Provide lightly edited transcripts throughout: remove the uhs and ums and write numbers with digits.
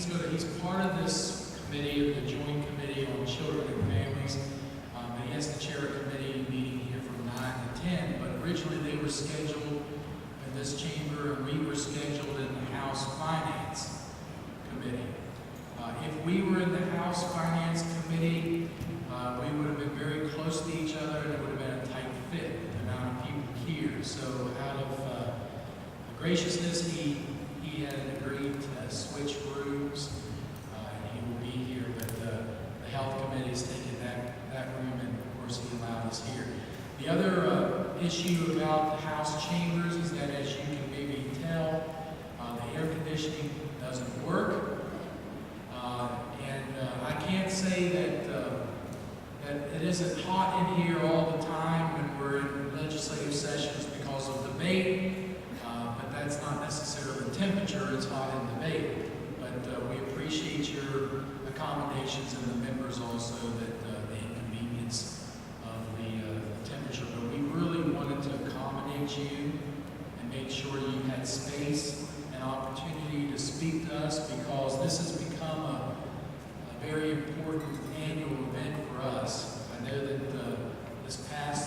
he's part of this committee, the Joint Committee on Children and Families. And he has to chair a committee meeting here from 9 to 10, but originally they were scheduled in this chamber, and we were scheduled in the House Finance Committee. If we were in the House Finance Committee, we would have been very close to each other, and it would have been a tight fit, the amount of people here. So out of graciousness, he had agreed to switch rooms, and he will be here, but the Health Committee has taken that room, and of course he allowed us here. The other issue about the House chambers is that, as you can maybe tell, the air conditioning doesn't work. I can't say that it isn't hot in here all the time when we're in legislative sessions because of debate, but that's not necessarily the temperature. It's hot in debate. But we appreciate your accommodations and the members also that the inconvenience of the temperature. But we really wanted to accommodate you and make sure you had space and opportunity to speak to us, because this has become a very important annual event for us. I know that this past,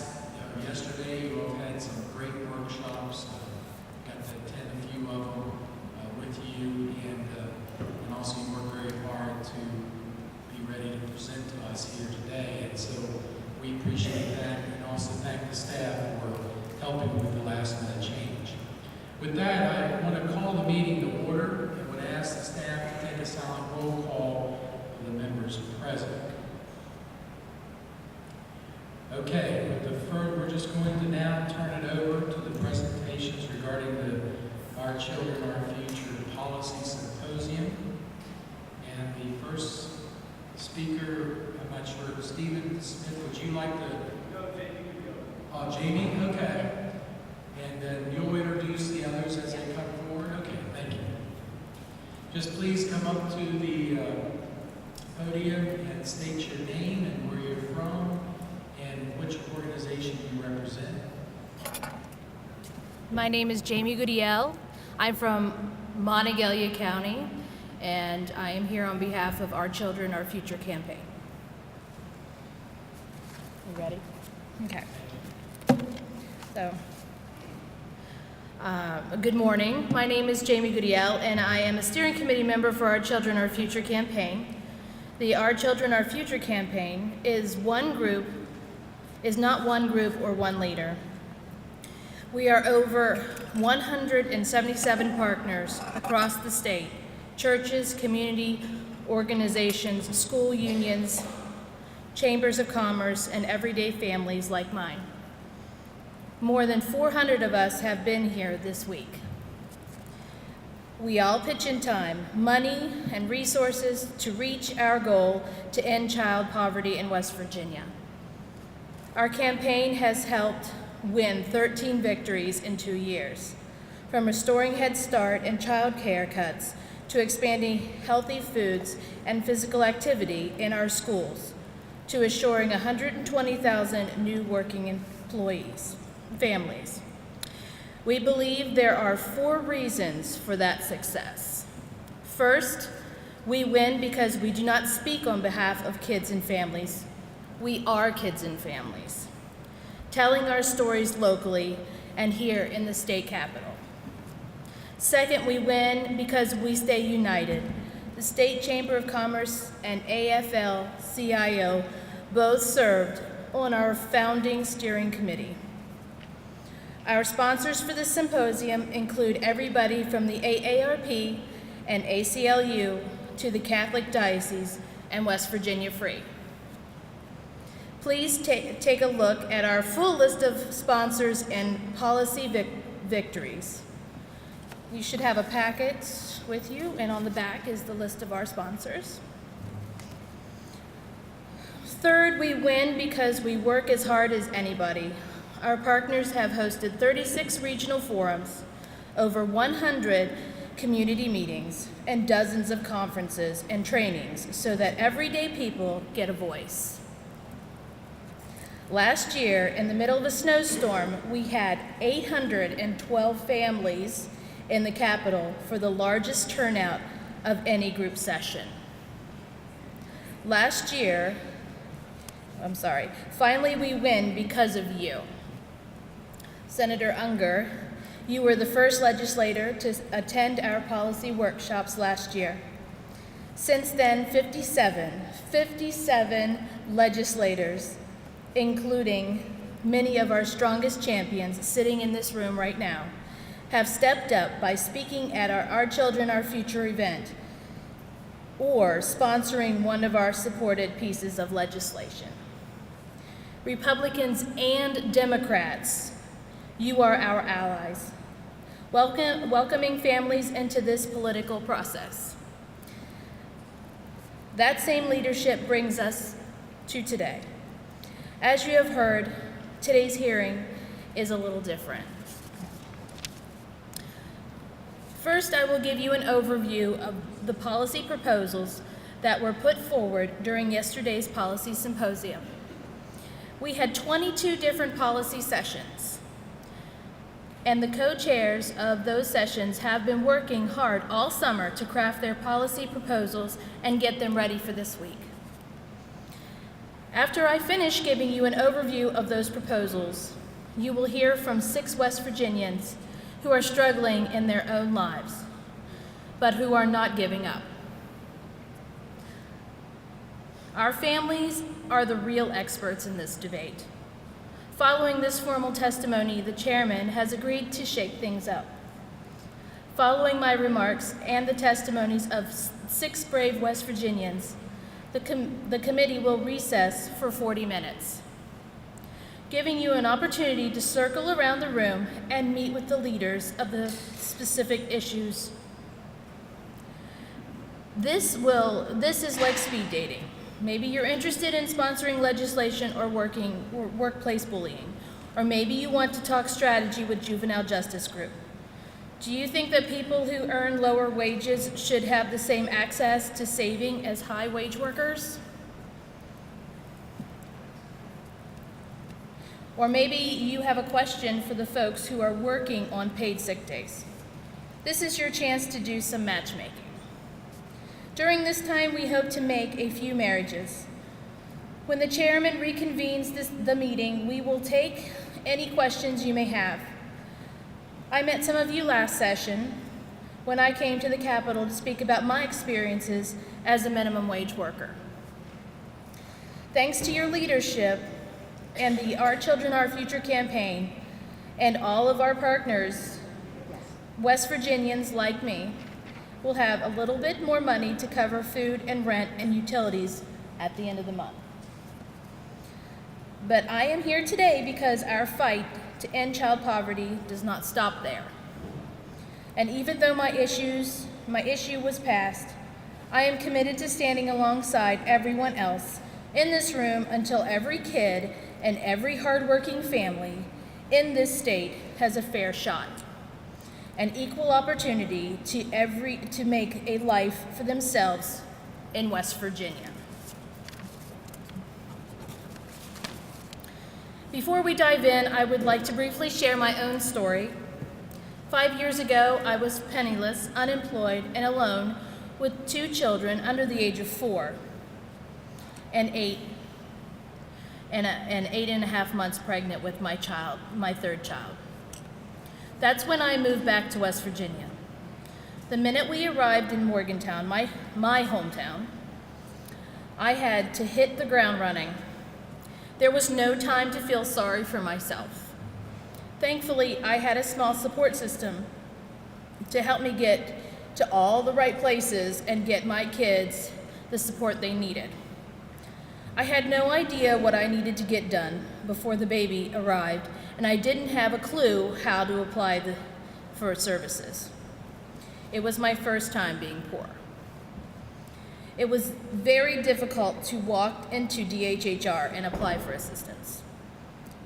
yesterday, you all had some great workshops. Got to attend a few of them with you, and also you worked very hard to be ready to present to us here today. And so we appreciate that, and also thank the staff for helping with the last minute change. With that, I want to call the meeting to order and would ask the staff to take a silent roll call for the members present. Okay, with the first, we're just going to now turn it over to the presentations regarding the Our Children, Our Future Policy Symposium. And the first speaker, I'm not sure, Stephen Smith, would you like to? No, Jamie. Jamie? Okay. And then you'll introduce the others as they come forward? Okay, thank you. Just please come up to the podium and state your name and where you're from and which organization you represent. My name is Jamie Guidel. I'm from Monongalia County, and I am here on behalf of Our Children, Our Future campaign. You ready? Okay. So, good morning. My name is Jamie Guidel, and I am a steering committee member for Our Children, Our Future campaign. The Our Children, Our Future campaign is not one group or one leader. We are over 177 partners across the state, churches, community organizations, school unions, chambers of commerce, and everyday families like mine. More than 400 of us have been here this week. We all pitch in time, money, and resources to reach our goal to end child poverty in West Virginia. Our campaign has helped win 13 victories in 2 years, from restoring Head Start and child care cuts to expanding healthy foods and physical activity in our schools, to assuring 120,000 new working families. We believe there are 4 reasons for that success. First, we win because we do not speak on behalf of kids and families. We are kids and families, telling our stories locally and here in the state capitol. Second, we win because we stay united. The State Chamber of Commerce and AFL-CIO both served on our founding steering committee. Our sponsors for this symposium include everybody from the AARP and ACLU to the Catholic Diocese and West Virginia Free. Please take a look at our full list of sponsors and policy victories. You should have a packet with you, and on the back is the list of our sponsors. Third, we win because we work as hard as anybody. Our partners have hosted 36 regional forums, over 100 community meetings, and dozens of conferences and trainings so that everyday people get a voice. Last year, in the middle of a snowstorm, we had 812 families in the Capitol for the largest turnout of any group session. Finally we win because of you. Senator Unger, you were the first legislator to attend our policy workshops last year. Since then, 57 legislators, including many of our strongest champions sitting in this room right now, have stepped up by speaking at Our Children, Our Future event or sponsoring one of our supported pieces of legislation. Republicans and Democrats, you are our allies, welcoming families into this political process. That same leadership brings us to today. As you have heard, today's hearing is a little different. First, I will give you an overview of the policy proposals that were put forward during yesterday's policy symposium. We had 22 different policy sessions, and the co-chairs of those sessions have been working hard all summer to craft their policy proposals and get them ready for this week. After I finish giving you an overview of those proposals, you will hear from 6 West Virginians who are struggling in their own lives, but who are not giving up. Our families are the real experts in this debate. Following this formal testimony, the chairman has agreed to shake things up. Following my remarks and the testimonies of 6 brave West Virginians, the committee will recess for 40 minutes, giving you an opportunity to circle around the room and meet with the leaders of the specific issues. This is like speed dating. Maybe you're interested in sponsoring legislation or workplace bullying, or maybe you want to talk strategy with Juvenile Justice Group. Do you think that people who earn lower wages should have the same access to saving as high-wage workers? Or maybe you have a question for the folks who are working on paid sick days. This is your chance to do some matchmaking. During this time, we hope to make a few marriages. When the chairman reconvenes the meeting, we will take any questions you may have. I met some of you last session when I came to the Capitol to speak about my experiences as a minimum wage worker. Thanks to your leadership and the Our Children, Our Future campaign, and all of our partners, West Virginians like me will have a little bit more money to cover food and rent and utilities at the end of the month. But I am here today because our fight to end child poverty does not stop there. And even though my issue was passed, I am committed to standing alongside everyone else in this room until every kid and every hardworking family in this state has a fair shot, an equal opportunity to make a life for themselves in West Virginia. Before we dive in, I would like to briefly share my own story. 5 years ago, I was penniless, unemployed, and alone with 2 children under the age of 4 and 8 and 8.5 months pregnant with my 3rd child. That's when I moved back to West Virginia. The minute we arrived in Morgantown, my hometown, I had to hit the ground running. There was no time to feel sorry for myself. Thankfully, I had a small support system to help me get to all the right places and get my kids the support they needed. I had no idea what I needed to get done before the baby arrived, and I didn't have a clue how to apply for services. It was my first time being poor. It was very difficult to walk into DHHR and apply for assistance.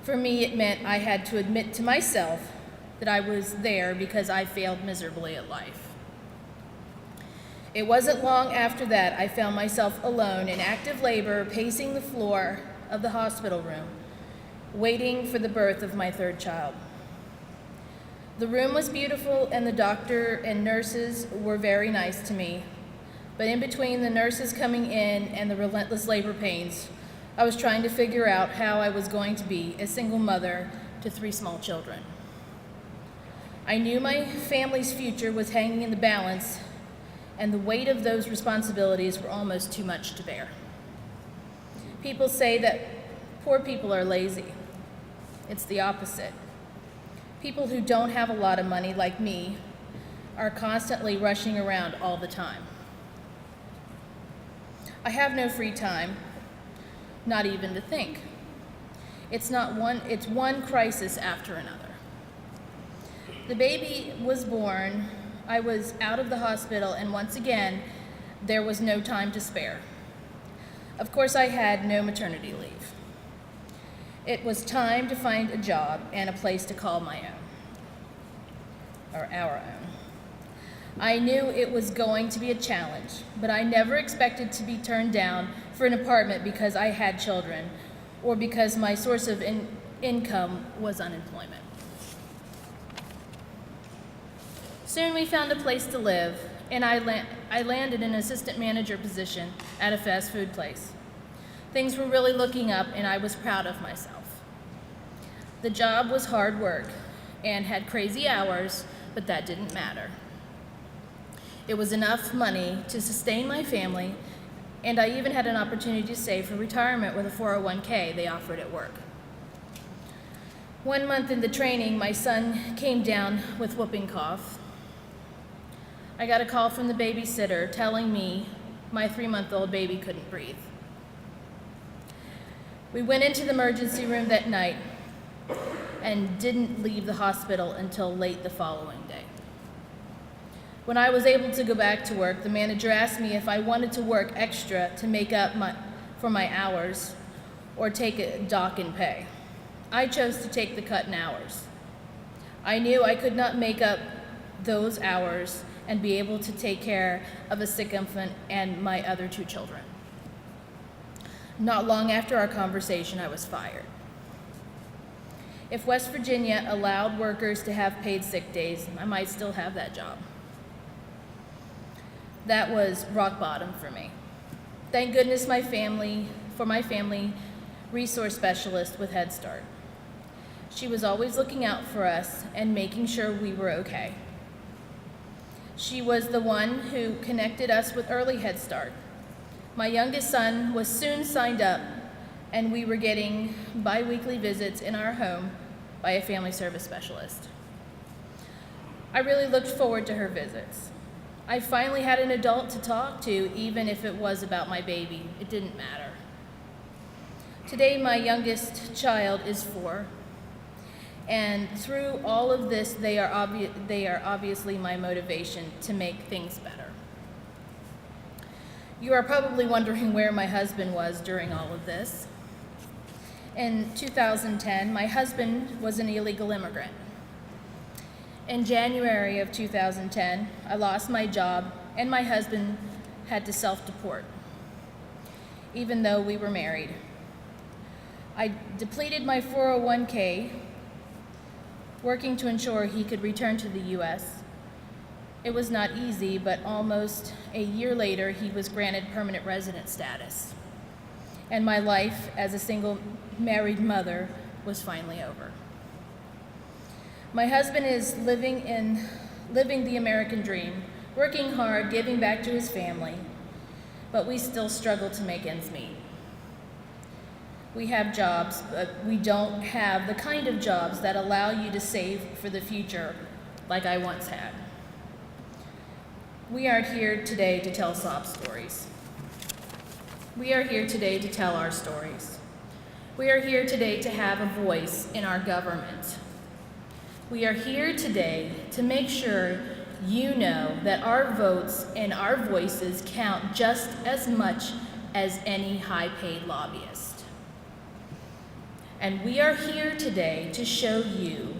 For me, it meant I had to admit to myself that I was there because I failed miserably at life. It wasn't long after that I found myself alone in active labor, pacing the floor of the hospital room, waiting for the birth of my 3rd child. The room was beautiful, and the doctor and nurses were very nice to me, But in between the nurses coming in and the relentless labor pains, I was trying to figure out how I was going to be a single mother to 3 small children. I knew my family's future was hanging in the balance, and the weight of those responsibilities were almost too much to bear. People say that poor people are lazy. It's the opposite. People who don't have a lot of money, like me, are constantly rushing around all the time. I have no free time, not even to think. It's one crisis after another. The baby was born, I was out of the hospital, and once again, there was no time to spare. Of course, I had no maternity leave. It was time to find a job and a place to call my own, or our own. I knew it was going to be a challenge, but I never expected to be turned down for an apartment because I had children or because my source of income was unemployment. Soon we found a place to live, and I landed an assistant manager position at a fast food place. Things were really looking up, and I was proud of myself. The job was hard work and had crazy hours, but that didn't matter. It was enough money to sustain my family, and I even had an opportunity to save for retirement with a 401k they offered at work. 1 month into training, my son came down with whooping cough. I got a call from the babysitter telling me my 3-month-old baby couldn't breathe. We went into the emergency room that night and didn't leave the hospital until late the following day. When I was able to go back to work, the manager asked me if I wanted to work extra to make up for my hours or take a dock in pay. I chose to take the cut in hours. I knew I could not make up those hours and be able to take care of a sick infant and my other 2 children. Not long after our conversation, I was fired. If West Virginia allowed workers to have paid sick days, I might still have that job. That was rock bottom for me. Thank goodness my family resource specialist with Head Start. She was always looking out for us and making sure we were okay. She was the one who connected us with early Head Start. My youngest son was soon signed up, and we were getting bi-weekly visits in our home by a family service specialist. I really looked forward to her visits. I finally had an adult to talk to, even if it was about my baby. It didn't matter. Today, my youngest child is 4. And through all of this, they are obviously my motivation to make things better. You are probably wondering where my husband was during all of this. In 2010, my husband was an illegal immigrant. In January of 2010, I lost my job and my husband had to self-deport, even though we were married. I depleted my 401k, working to ensure he could return to the U.S. It was not easy, but almost a year later, he was granted permanent resident status. And my life as a single married mother was finally over. My husband is living the American dream, working hard, giving back to his family, but we still struggle to make ends meet. We have jobs, but we don't have the kind of jobs that allow you to save for the future like I once had. We aren't here today to tell sob stories. We are here today to tell our stories. We are here today to have a voice in our government. We are here today to make sure you know that our votes and our voices count just as much as any high-paid lobbyist. And we are here today to show you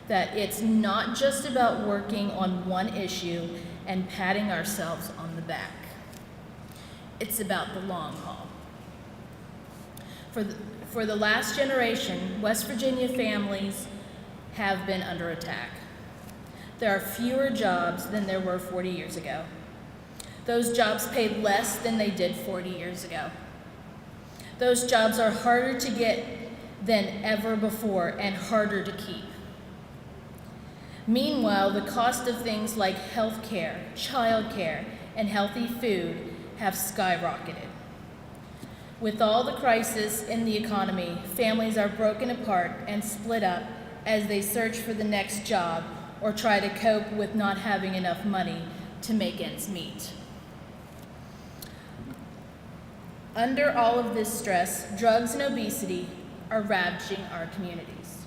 that it's not just about working on one issue and patting ourselves on the back. It's about the long haul. For the last generation, West Virginia families have been under attack. There are fewer jobs than there were 40 years ago. Those jobs pay less than they did 40 years ago. Those jobs are harder to get than ever before and harder to keep. Meanwhile, the cost of things like health care, child care, and healthy food have skyrocketed. With all the crisis in the economy, families are broken apart and split up as they search for the next job or try to cope with not having enough money to make ends meet. Under all of this stress, drugs and obesity are ravaging our communities.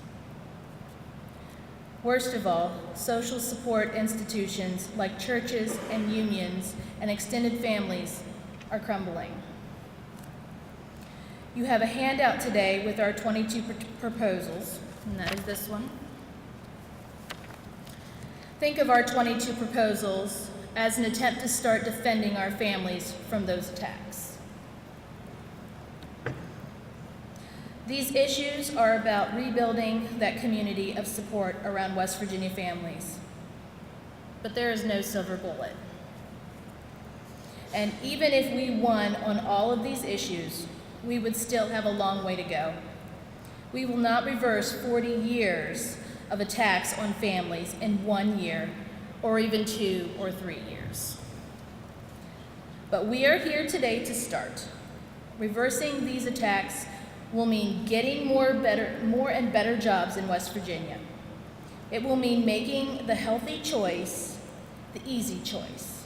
Worst of all, social support institutions like churches and unions and extended families are crumbling. You have a handout today with our 22 proposals, and that is this one. Think of our 22 proposals as an attempt to start defending our families from those attacks. These issues are about rebuilding that community of support around West Virginia families. But there is no silver bullet. And even if we won on all of these issues, we would still have a long way to go. We will not reverse 40 years of attacks on families in 1 year, or even 2 or 3 years. But we are here today to start. Reversing these attacks will mean getting more and better jobs in West Virginia. It will mean making the healthy choice the easy choice.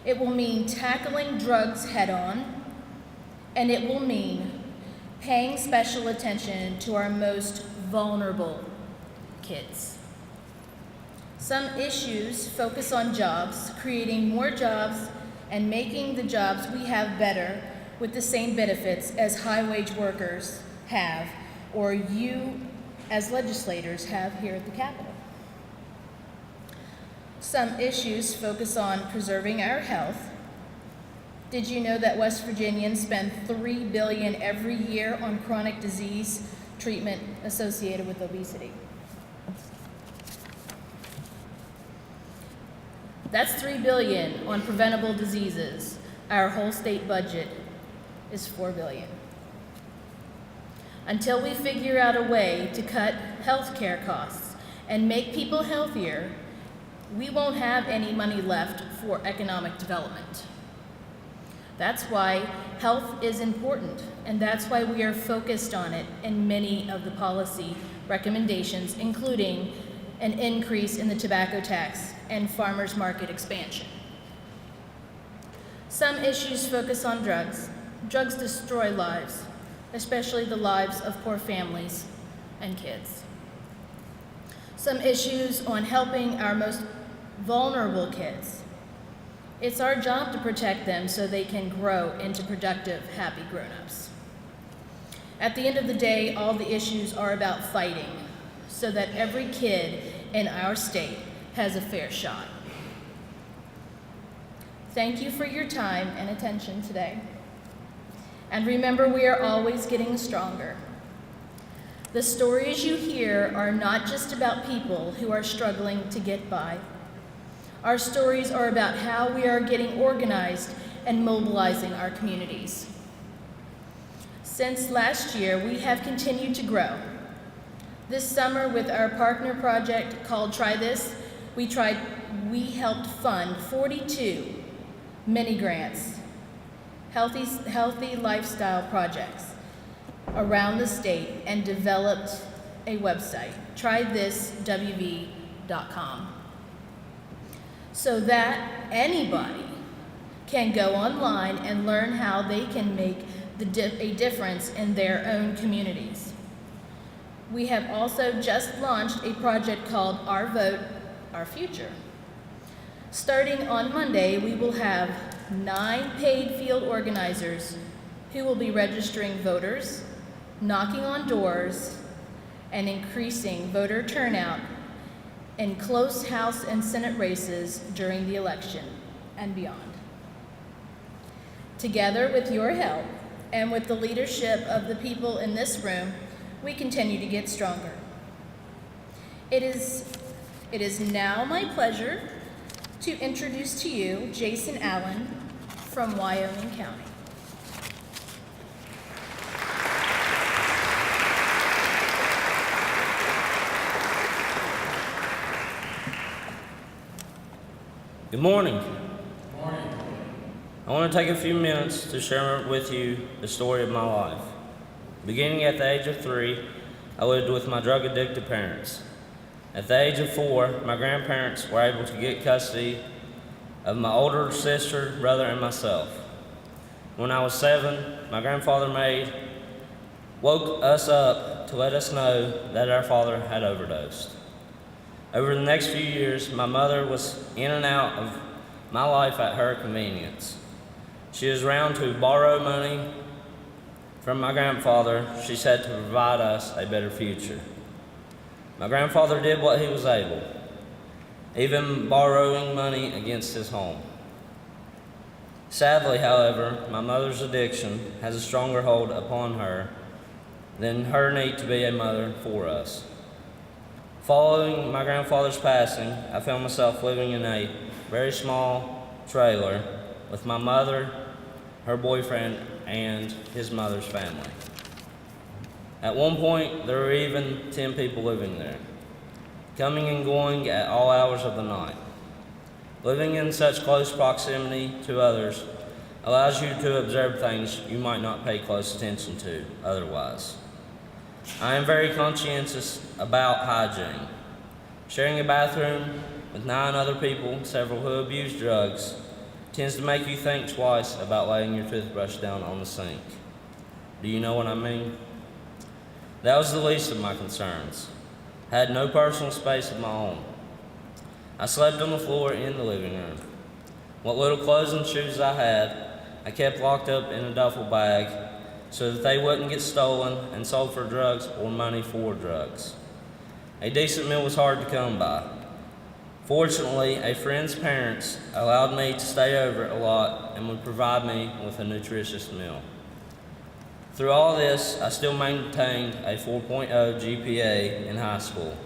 It will mean tackling drugs head on, and it will mean paying special attention to our most vulnerable kids. Some issues focus on jobs, creating more jobs, and making the jobs we have better with the same benefits as high-wage workers have, or you as legislators have here at the Capitol. Some issues focus on preserving our health. Did you know that West Virginians spend $3 billion every year on chronic disease treatment associated with obesity? That's $3 billion on preventable diseases. Our whole state budget is $4 billion. Until we figure out a way to cut health care costs and make people healthier, we won't have any money left for economic development. That's why health is important, and that's why we are focused on it in many of the policy recommendations, including an increase in the tobacco tax and farmers market expansion. Some issues focus on drugs. Drugs destroy lives, especially the lives of poor families and kids. Some issues on helping our most vulnerable kids. It's our job to protect them so they can grow into productive, happy grown-ups. At the end of the day, all the issues are about fighting so that every kid in our state has a fair shot. Thank you for your time and attention today. And remember, we are always getting stronger. The stories you hear are not just about people who are struggling to get by. Our stories are about how we are getting organized and mobilizing our communities. Since last year, we have continued to grow. This summer, with our partner project called Try This, we helped fund 42 mini grants, healthy lifestyle projects around the state, and developed a website, trythiswv.com, so that anybody can go online and learn how they can make a difference in their own communities. We have also just launched a project called Our Vote, Our Future. Starting on Monday, we will have 9 paid field organizers who will be registering voters, knocking on doors, and increasing voter turnout in close House and Senate races during the election and beyond. Together with your help and with the leadership of the people in this room, we continue to get stronger. It is now my pleasure to introduce to you Jason Allen from Wyoming County. Good morning. Good morning. I want to take a few minutes to share with you the story of my life. Beginning at the age of 3, I lived with my drug-addicted parents. At the age of 4, my grandparents were able to get custody of my older sister, brother, and myself. When I was 7, my grandfather woke us up to let us know that our father had overdosed. Over the next few years, my mother was in and out of my life at her convenience. She was around to borrow money from my grandfather, she said, to provide us a better future. My grandfather did what he was able, even borrowing money against his home. Sadly, however, my mother's addiction has a stronger hold upon her than her need to be a mother for us. Following my grandfather's passing, I found myself living in a very small trailer with my mother, her boyfriend, and his mother's family. At one point, there were even 10 people living there, coming and going at all hours of the night. Living in such close proximity to others allows you to observe things you might not pay close attention to otherwise. I am very conscientious about hygiene. Sharing a bathroom with 9 other people, several who abuse drugs, tends to make you think twice about laying your toothbrush down on the sink. Do you know what I mean? That was the least of my concerns. I had no personal space of my own. I slept on the floor in the living room. What little clothes and shoes I had, I kept locked up in a duffel bag so that they wouldn't get stolen and sold for drugs or money for drugs. A decent meal was hard to come by. Fortunately, a friend's parents allowed me to stay over a lot and would provide me with a nutritious meal. Through all this, I still maintained a 4.0 GPA in high school.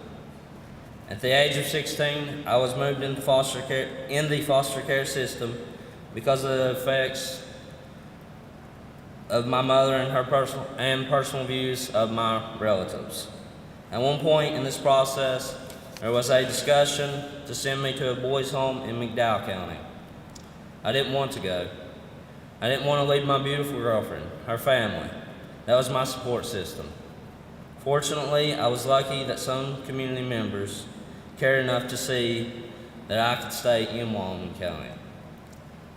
At the age of 16, I was moved into the foster care system because of the effects of my mother and her personal views of my relatives. At one point in this process, there was a discussion to send me to a boys' home in McDowell County. I didn't want to go. I didn't want to leave my beautiful girlfriend, her family. That was my support system. Fortunately, I was lucky that some community members cared enough to see that I could stay in Wyoming County.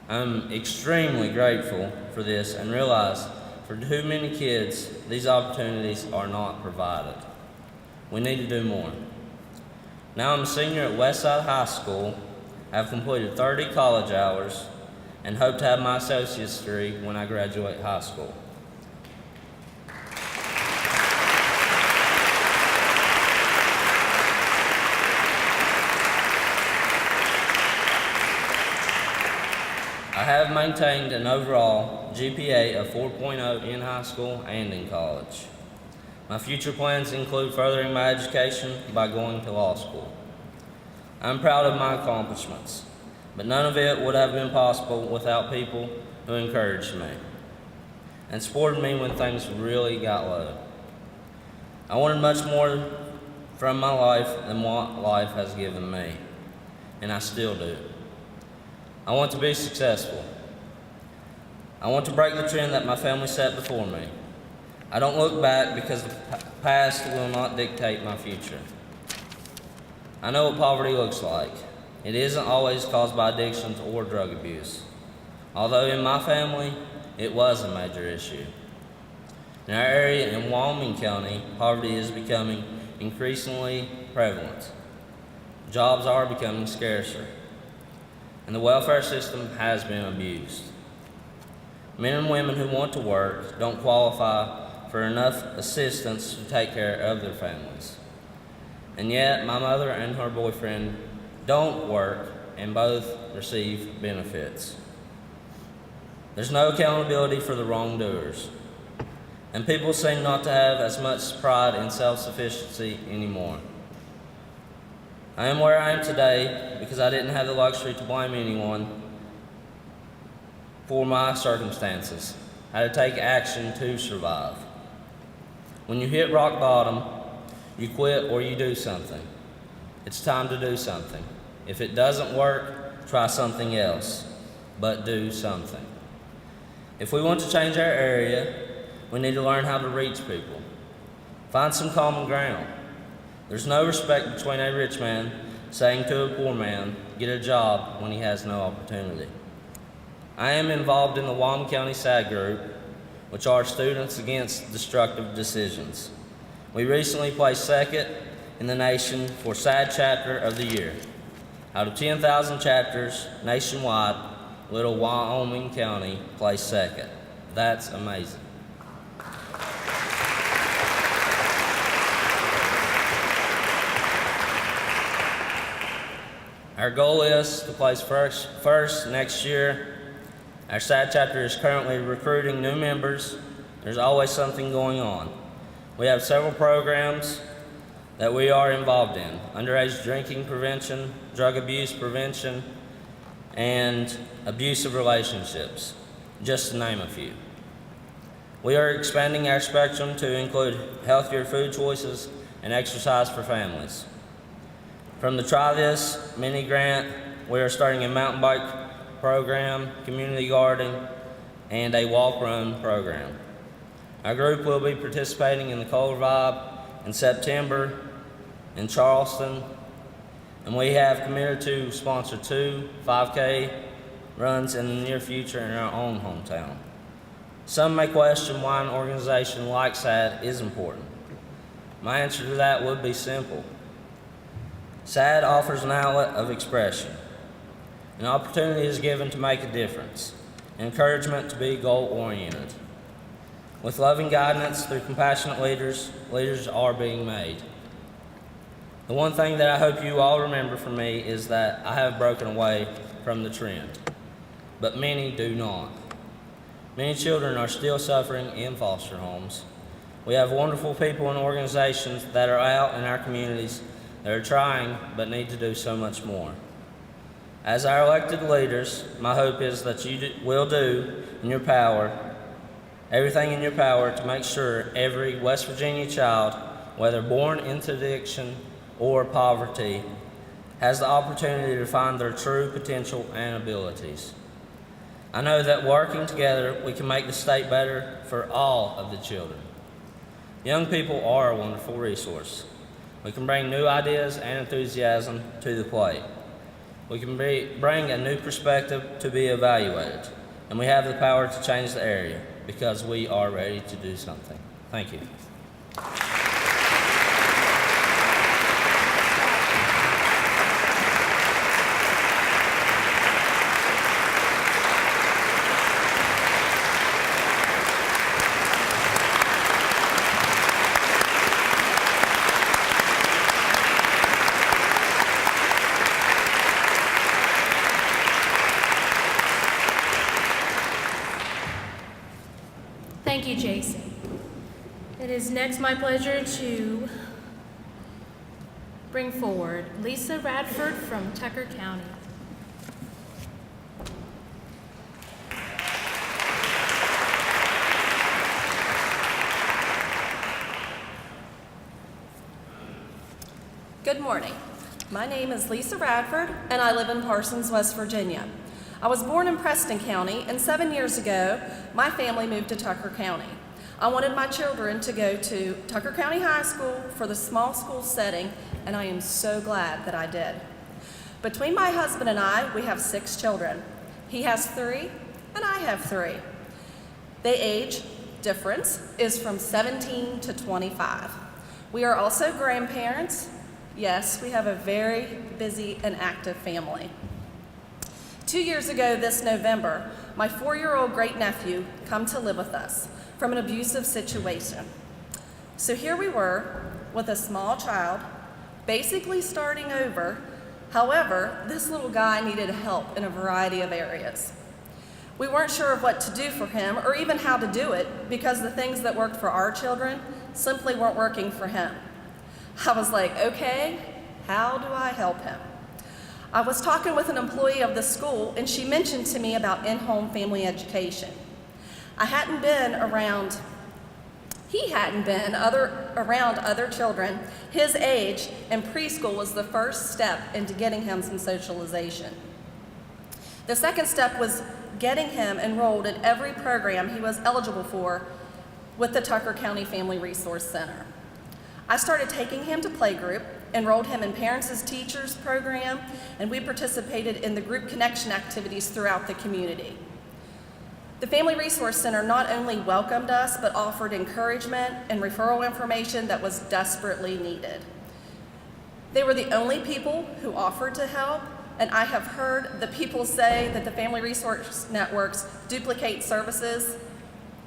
I'm extremely grateful for this and realize for too many kids, these opportunities are not provided. We need to do more. Now I'm a senior at Westside High School. I've completed 30 college hours and hope to have my associate's degree when I graduate high school. I have maintained an overall GPA of 4.0 in high school and in college. My future plans include furthering my education by going to law school. I'm proud of my accomplishments, but none of it would have been possible without people who encouraged me and supported me when things really got low. I wanted much more from my life than what life has given me, and I still do. I want to be successful. I want to break the trend that my family set before me. I don't look back because the past will not dictate my future. I know what poverty looks like. It isn't always caused by addictions or drug abuse, although in my family, it was a major issue. In our area in Wyoming County, poverty is becoming increasingly prevalent. Jobs are becoming scarcer, and the welfare system has been abused. Men and women who want to work don't qualify for enough assistance to take care of their families. And yet, my mother and her boyfriend don't work and both receive benefits. There's no accountability for the wrongdoers, and people seem not to have as much pride in self-sufficiency anymore. I am where I am today because I didn't have the luxury to blame anyone for my circumstances. I had to take action to survive. When you hit rock bottom, you quit or you do something. It's time to do something. If it doesn't work, try something else, but do something. If we want to change our area, we need to learn how to reach people. Find some common ground. There's no respect between a rich man saying to a poor man, get a job when he has no opportunity. I am involved in the Wyoming County SAD group, which are Students Against Destructive Decisions. We recently placed second in the nation for SAD Chapter of the Year. Out of 10,000 chapters nationwide, little Wyoming County placed second. That's amazing. Our goal is to place first next year. Our SAD chapter is currently recruiting new members. There's always something going on. We have several programs that we are involved in: underage drinking prevention, drug abuse prevention, and abusive relationships, just to name a few. We are expanding our spectrum to include healthier food choices and exercise for families. From the Try This mini grant, we are starting a mountain bike program, community gardening, and a walk-run program. Our group will be participating in the Nicole Vibe in September in Charleston, and we have committed to sponsor 2 5K runs in the near future in our own hometown. Some may question why an organization like SAD is important. My answer to that would be simple. SAD offers an outlet of expression. An opportunity is given to make a difference. Encouragement to be goal-oriented. With loving guidance through compassionate leaders, leaders are being made. The one thing that I hope you all remember from me is that I have broken away from the trend, but many do not. Many children are still suffering in foster homes. We have wonderful people and organizations that are out in our communities that are trying but need to do so much more. As our elected leaders, my hope is that you will do in your power, everything in your power to make sure every West Virginia child, whether born into addiction or poverty, has the opportunity to find their true potential and abilities. I know that working together, we can make the state better for all of the children. Young people are a wonderful resource. We can bring new ideas and enthusiasm to the plate. We can bring a new perspective to be evaluated, and we have the power to change the area because we are ready to do something. Thank you. Thank you, Jason. It is next my pleasure to bring forward Lisa Radford from Tucker County. Good morning. My name is Lisa Radford, and I live in Parsons, West Virginia. I was born in Preston County, and 7 years ago, my family moved to Tucker County. I wanted my children to go to Tucker County High School for the small school setting, and I am so glad that I did. Between my husband and I, we have 6 children. He has 3, and I have 3. The age difference is from 17 to 25. We are also grandparents. Yes, we have a very busy and active family. 2 years ago this November, my 4-year-old great-nephew come to live with us from an abusive situation. So here we were with a small child, basically starting over. However, this little guy needed help in a variety of areas. We weren't sure of what to do for him or even how to do it because the things that worked for our children simply weren't working for him. I was like, okay, How do I help him? I was talking with an employee of the school, and she mentioned to me about in-home family education. He hadn't been around other children his age, and preschool was the first step into getting him some socialization. The second step was getting him enrolled in every program he was eligible for with the Tucker County Family Resource Center. I started taking him to playgroup, enrolled him in Parents as Teachers program, and we participated in the group connection activities throughout the community. The Family Resource Center not only welcomed us, but offered encouragement and referral information that was desperately needed. They were the only people who offered to help, and I have heard the people say that the Family Resource Networks duplicate services,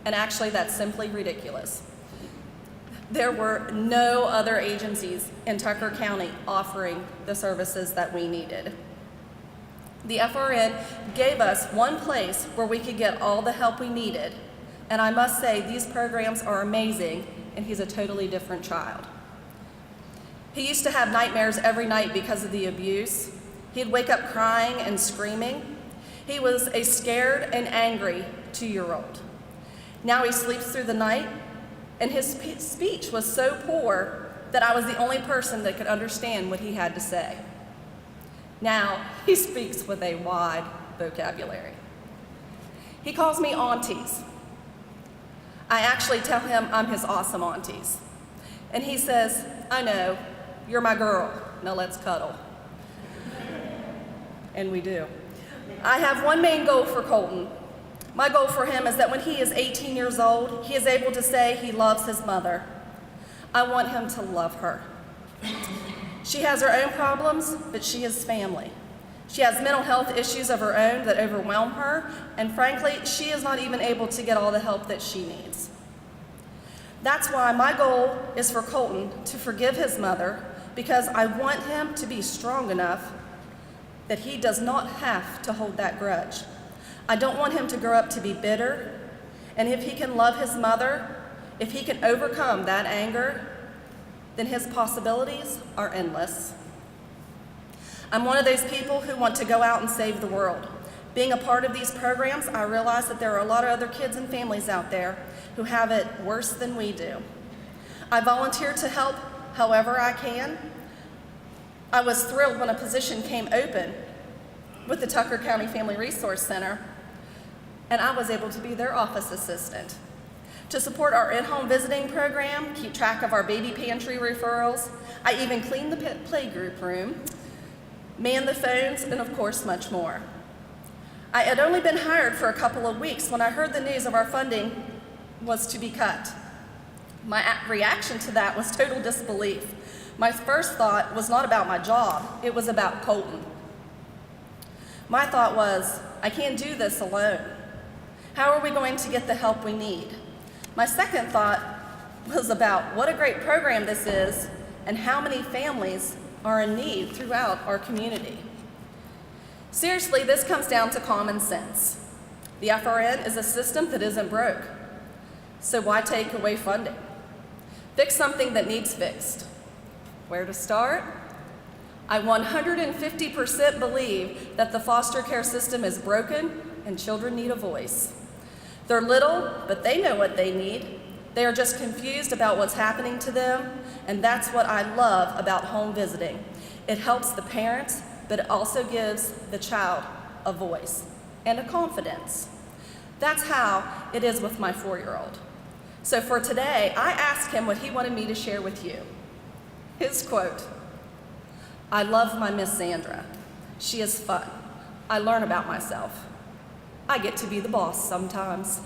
and actually that's simply ridiculous. There were no other agencies in Tucker County offering the services that we needed. The FRN gave us one place where we could get all the help we needed, and I must say these programs are amazing, and he's a totally different child. He used to have nightmares every night because of the abuse. He'd wake up crying and screaming. He was a scared and angry 2-year-old. Now he sleeps through the night, and his speech was so poor that I was the only person that could understand what he had to say. Now he speaks with a wide vocabulary. He calls me aunties. I actually tell him I'm his awesome aunties. And he says, I know, you're my girl, now let's cuddle. And we do. I have one main goal for Colton. My goal for him is that when he is 18 years old, he is able to say he loves his mother. I want him to love her. She has her own problems, but she is family. She has mental health issues of her own that overwhelm her, and frankly, she is not even able to get all the help that she needs. That's why my goal is for Colton to forgive his mother, because I want him to be strong enough that he does not have to hold that grudge. I don't want him to grow up to be bitter, and if he can love his mother, if he can overcome that anger, then his possibilities are endless. I'm one of those people who want to go out and save the world. Being a part of these programs, I realize that there are a lot of other kids and families out there who have it worse than we do. I volunteer to help however I can. I was thrilled when a position came open with the Tucker County Family Resource Center, and I was able to be their office assistant. To support our in-home visiting program, keep track of our baby pantry referrals, I even cleaned the playgroup room, man the phones, and of course much more. I had only been hired for a couple of weeks when I heard the news of our funding was to be cut. My reaction to that was total disbelief. My first thought was not about my job, it was about Colton. My thought was, I can't do this alone. How are we going to get the help we need? My second thought was about what a great program this is and how many families are in need throughout our community. Seriously, this comes down to common sense. The FRN is a system that isn't broke, so why take away funding? Fix something that needs fixed. Where to start? I 150% believe that the foster care system is broken and children need a voice. They're little, but they know what they need. They are just confused about what's happening to them, and that's what I love about home visiting. It helps the parents, but it also gives the child a voice and a confidence. That's how it is with my 4-year-old. So for today, I asked him what he wanted me to share with you. His quote, I love my Miss Sandra. She is fun. I learn about myself. I get to be the boss sometimes.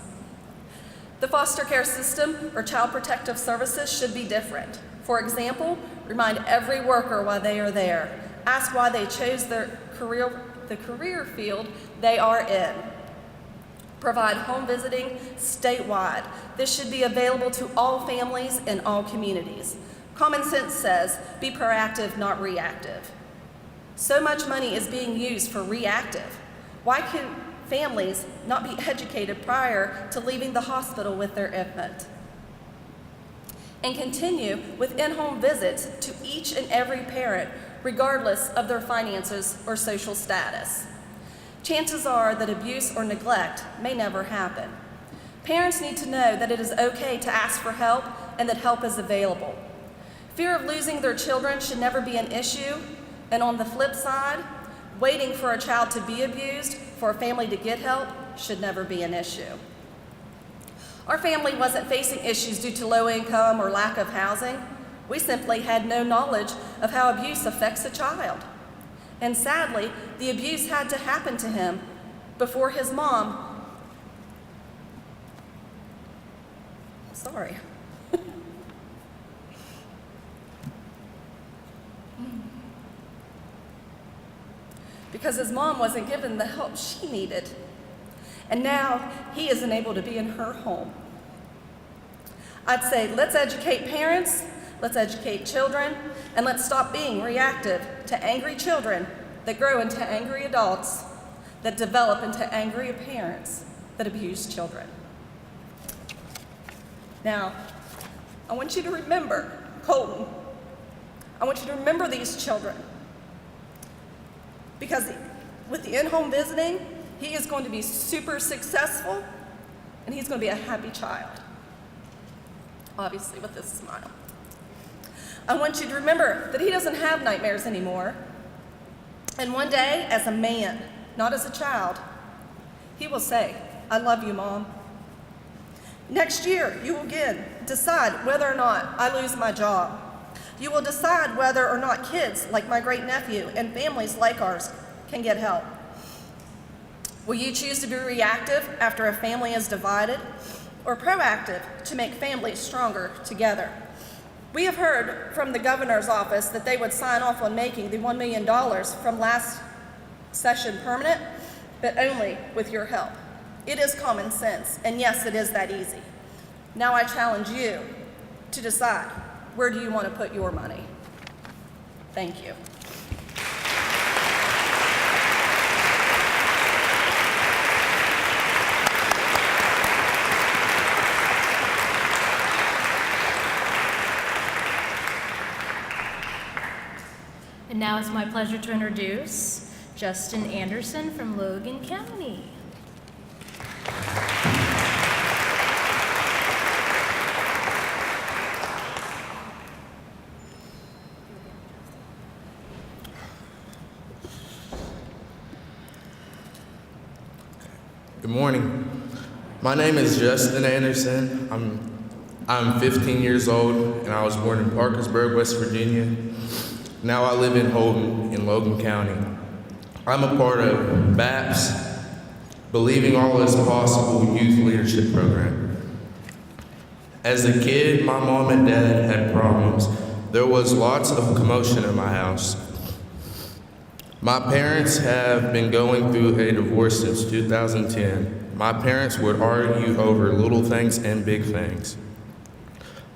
The foster care system or child protective services should be different. For example, remind every worker why they are there. Ask why they chose the career field they are in. Provide home visiting statewide. This should be available to all families in all communities. Common sense says, be proactive, not reactive. So much money is being used for reactive. Why can families not be educated prior to leaving the hospital with their infant? And continue with in-home visits to each and every parent, regardless of their finances or social status. Chances are that abuse or neglect may never happen. Parents need to know that it is okay to ask for help and that help is available. Fear of losing their children should never be an issue, and on the flip side, waiting for a child to be abused for a family to get help should never be an issue. Our family wasn't facing issues due to low income or lack of housing. We simply had no knowledge of how abuse affects a child. And sadly, the abuse had to happen to him before his mom, because his mom wasn't given the help she needed. And now he isn't able to be in her home. I'd say let's educate parents, let's educate children, and let's stop being reactive to angry children that grow into angry adults, that develop into angry parents that abuse children. Now, I want you to remember Colton. I want you to remember these children, because with the in-home visiting, he is going to be super successful, and he's going to be a happy child, obviously with this smile. I want you to remember that he doesn't have nightmares anymore, and one day, as a man, not as a child, he will say, "I love you, Mom." Next year, you will again decide whether or not I lose my job. You will decide whether or not kids like my great-nephew and families like ours can get help. Will you choose to be reactive after a family is divided, or proactive to make families stronger together? We have heard from the governor's office that they would sign off on making the $1 million from last session permanent, but only with your help. It is common sense, and yes, it is that easy. Now I challenge you to decide, where do you want to put your money? Thank you. And now it's my pleasure to introduce Justin Anderson from Logan County. Good morning. My name is Justin Anderson. I'm 15 years old, and I was born in Parkersburg, West Virginia. Now I live in Holden in Logan County. I'm a part of BAPS, Believing All Is Possible Youth Leadership Program. As a kid, my mom and dad had problems. There was lots of commotion in my house. My parents have been going through a divorce since 2010. My parents would argue over little things and big things.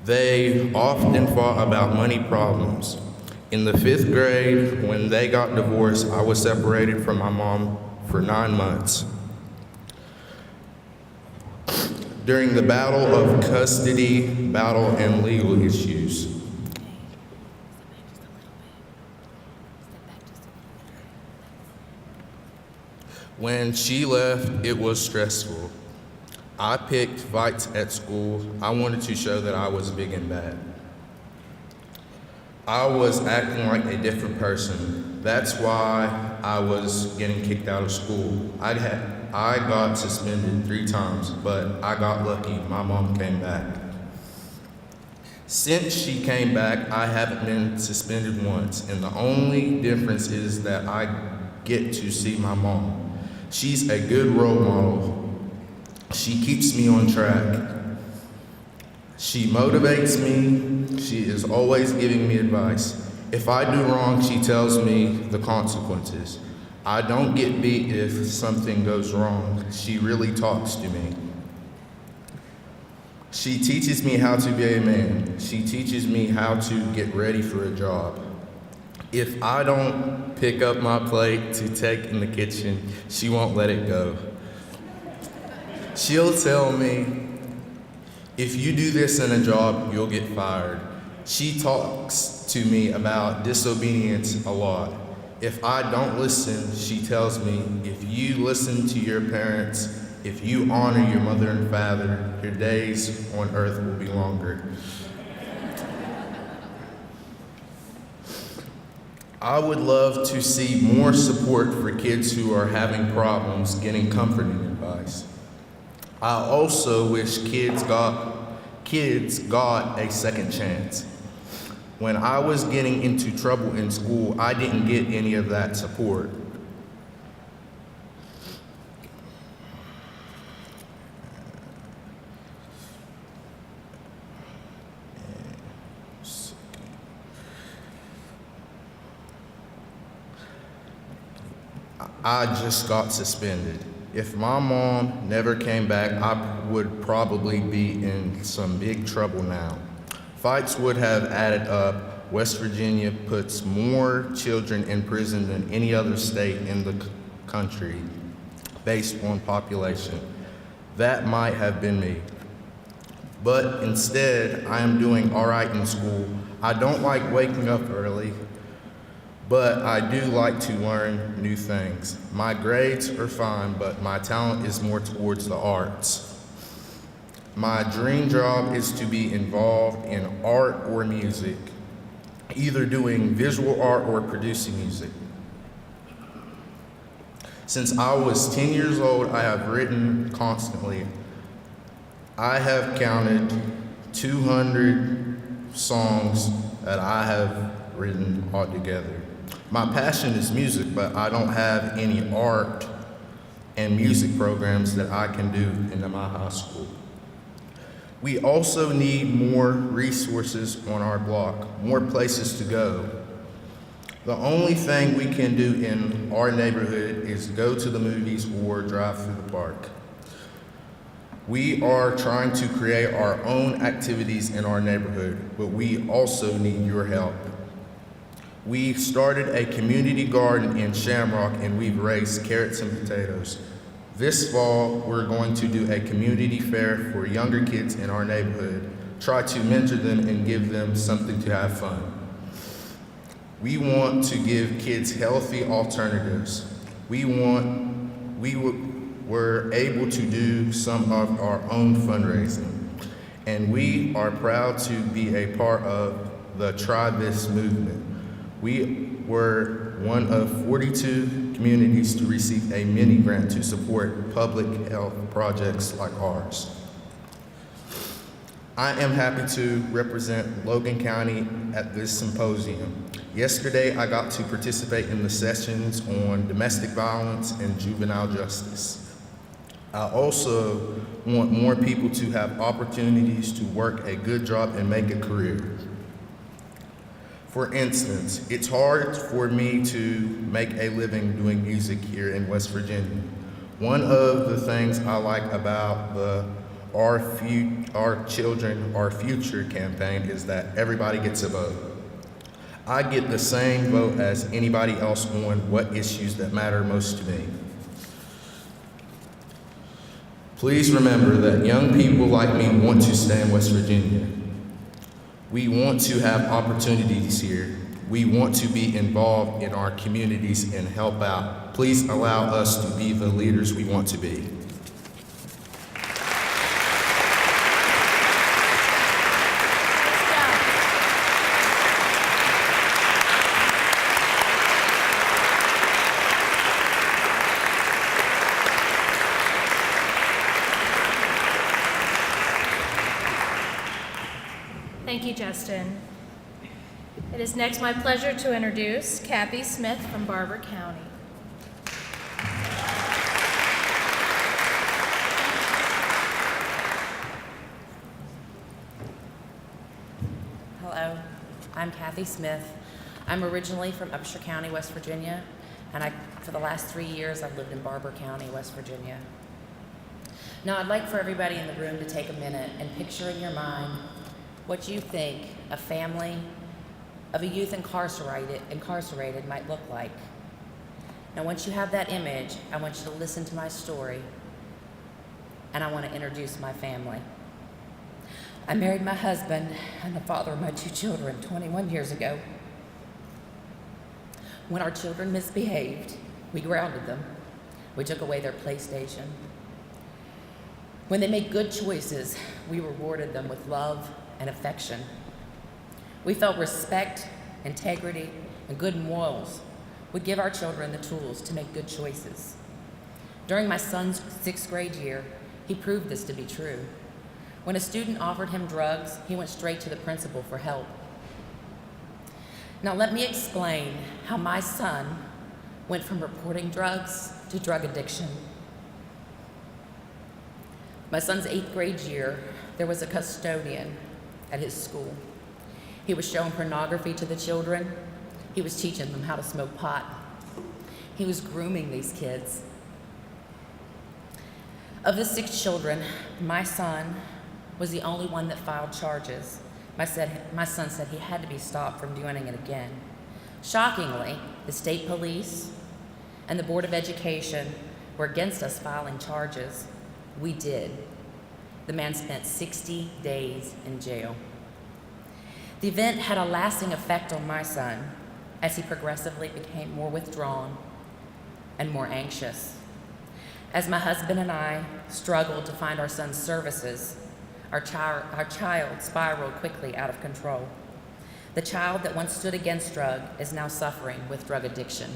They often fought about money problems. In the 5th grade, when they got divorced, I was separated from my mom for 9 months. During the battle of custody, battle, and legal issues, when she left, it was stressful. I picked fights at school. I wanted to show that I was big and bad. I was acting like a different person. That's why I was getting kicked out of school. I got suspended 3 times, but I got lucky. My mom came back. Since she came back, I haven't been suspended once, and the only difference is that I get to see my mom. She's a good role model. She keeps me on track. She motivates me. She is always giving me advice. If I do wrong, she tells me the consequences. I don't get beat if something goes wrong. She really talks to me. She teaches me how to be a man. She teaches me how to get ready for a job. If I don't pick up my plate to take in the kitchen, she won't let it go. She'll tell me, if you do this in a job, you'll get fired. She talks to me about disobedience a lot. If I don't listen, she tells me, if you listen to your parents, if you honor your mother and father, your days on earth will be longer. I would love to see more support for kids who are having problems getting comforting advice. I also wish kids got a second chance. When I was getting into trouble in school, I didn't get any of that support. I just got suspended. If my mom never came back, I would probably be in some big trouble now. Fights would have added up. West Virginia puts more children in prison than any other state in the country based on population. That might have been me. But instead, I am doing all right in school. I don't like waking up early, but I do like to learn new things. My grades are fine, but my talent is more towards the arts. My dream job is to be involved in art or music, either doing visual art or producing music. Since I was 10 years old, I have written constantly. I have counted 200 songs that I have written altogether. My passion is music, but I don't have any art and music programs that I can do in my high school. We also need more resources on our block, more places to go. The only thing we can do in our neighborhood is go to the movies or drive through the park. We are trying to create our own activities in our neighborhood, but we also need your help. We started a community garden in Shamrock and we've raised carrots and potatoes. This fall, we're going to do a community fair for younger kids in our neighborhood, try to mentor them and give them something to have fun. We want to give kids healthy alternatives. We're able to do some of our own fundraising, and we are proud to be a part of the Try This movement. We were one of 42 communities to receive a mini grant to support public health projects like ours. I am happy to represent Logan County at this symposium. Yesterday, I got to participate in the sessions on domestic violence and juvenile justice. I also want more people to have opportunities to work a good job and make a career. For instance, it's hard for me to make a living doing music here in West Virginia. One of the things I like about the Our Children, Our Future campaign is that everybody gets a vote. I get the same vote as anybody else on what issues that matter most to me. Please remember that young people like me want to stay in West Virginia. We want to have opportunities here. We want to be involved in our communities and help out. Please allow us to be the leaders we want to be. Thank you, Justin. It is next my pleasure to introduce Kathy Smith from Barbour County. Hello, I'm Kathy Smith. I'm originally from Upshur County, West Virginia, and for the last 3 years I've lived in Barbour County, West Virginia. Now I'd like for everybody in the room to take a minute and picture in your mind what you think a family of a youth incarcerated might look like. Now once you have that image, I want you to listen to my story, and I want to introduce my family. I married my husband and the father of my 2 children 21 years ago. When our children misbehaved, we grounded them. We took away their PlayStation. When they made good choices, we rewarded them with love and affection. We felt respect, integrity, and good morals would give our children the tools to make good choices. During my son's 6th grade year, he proved this to be true. When a student offered him drugs, he went straight to the principal for help. Now let me explain how my son went from reporting drugs to drug addiction. My son's 8th grade year, there was a custodian at his school. He was showing pornography to the children. He was teaching them how to smoke pot. He was grooming these kids. Of the 6 children, my son was the only one that filed charges. My son said he had to be stopped from doing it again. Shockingly, the state police and the Board of Education were against us filing charges. We did. The man spent 60 days in jail. The event had a lasting effect on my son as he progressively became more withdrawn and more anxious. As my husband and I struggled to find our son's services, our child spiraled quickly out of control. The child that once stood against drug is now suffering with drug addiction.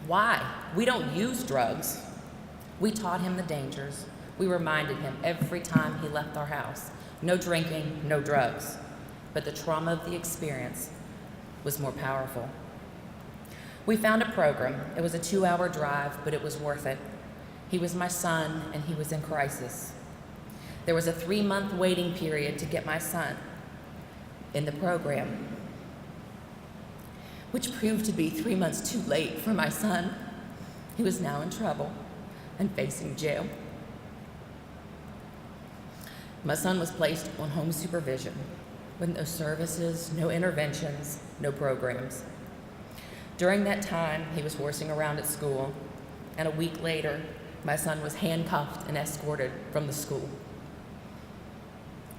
Why? We don't use drugs. We taught him the dangers. We reminded him every time he left our house, no drinking, no drugs. But the trauma of the experience was more powerful. We found a program. It was a 2-hour drive, but it was worth it. He was my son, and he was in crisis. There was a 3-month waiting period to get my son in the program, which proved to be 3 months too late for my son. He was now in trouble and facing jail. My son was placed on home supervision with no services, no interventions, no programs. During that time, he was horsing around at school, and a week later, my son was handcuffed and escorted from the school